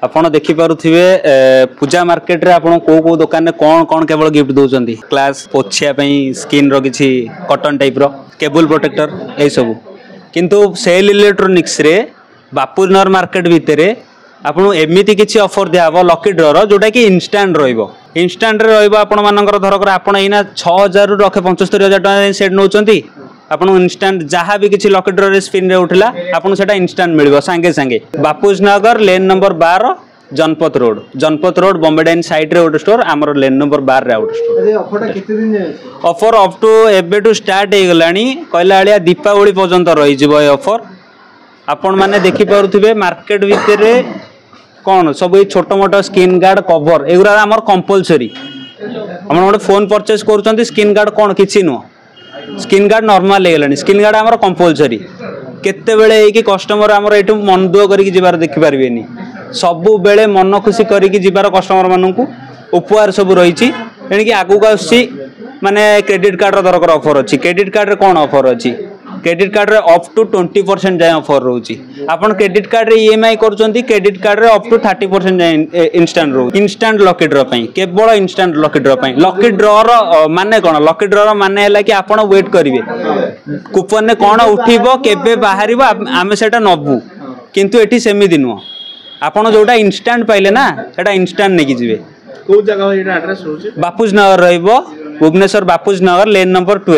आपण देखि पारुथिबे पूजा मार्केट रे आपण को दुकान में कौन कौन केवल गिफ्ट दउचंदी क्लास पोछिया पई स्किन रो किछि कॉटन टाइप रो केबल प्रोटेक्टर ए सब किंतु सेल इलेक्ट्रोनिक्स रे बापूनगर मार्केट भितरे आपन एमिति किछि ऑफर दियाबो लकी ड्रॉ रो जोटा कि इंस्टेंट रहइबो इंस्टेंट रे रहइबो आपण मानकर धरकर आपण एना 6000 रु 75000 टका सेट नउचंती आपन इंस्टेंट जहाँ भी किसी लकी ड्रॉ रे स्पिन रे उठला आपन सेटा इंस्टेंट मिलबो संगे संगे Bapunagar lane number 12 Janpath road Bombay dyeing side रे ओट स्टोर हमर लेन नंबर 12 रे आउट स्टोर अरे ऑफर कितने दिन जाय ऑफर अप टू एबे टू स्टार्ट हे गलानी कहला आलिया दीपावली पर्यंत रही जिवो ए ऑफर आपण माने देखि पारुथिबे मार्केट भितरे कोन सब ए छोटो मोटो स्किन गार्ड कवर एगुरा हमर कंपलसरी हमर गोटे फोन परचेस करूचंती स्किन गार्ड कोन किछि नो स्किन गार्ड नॉर्मल हे गलानी स्किन गार्ड हमर कंपलसरी केते बेले कि कस्टमर हमर एटु मन दुओ करी जिबार देखि पारबेनी सबु बेले मन खुशी करी जिबार कस्टमर माननकु उपहार सब रहिछि एणि आगु आसी माने क्रेडिट कार्ड रो दरकर ऑफर अछि क्रेडिट कार्ड रे कोन ऑफर अछि क्रेडिट कार्ड रे अप टू 20% जाय ऑफर रहउछि आपण क्रेडिट कार्ड रे ईएमआई करचंती क्रेडिट कार्ड रे अप टू 30% जाय इंस्टेंट रहउ इंस्टेंट लकी ड्रॉ पई केवल इंस्टेंट लकी ड्रॉ पई लकी ड्रॉ रो माने कोन लकी ड्रॉ रो माने हैला कि आपण वेट करिवे कूपन ने कोन उठिबो केबे बाहरिबो आमे सेटा नबु किंतु एठी सेमिदि नु आपण जोटा इंस्टेंट पाइले ना सेटा इंस्टेंट नेकी जिवे को जगह एटा एड्रेस होछि बापूनगर रहइबो भुवनेश्वर बापूनगर लेन नंबर 12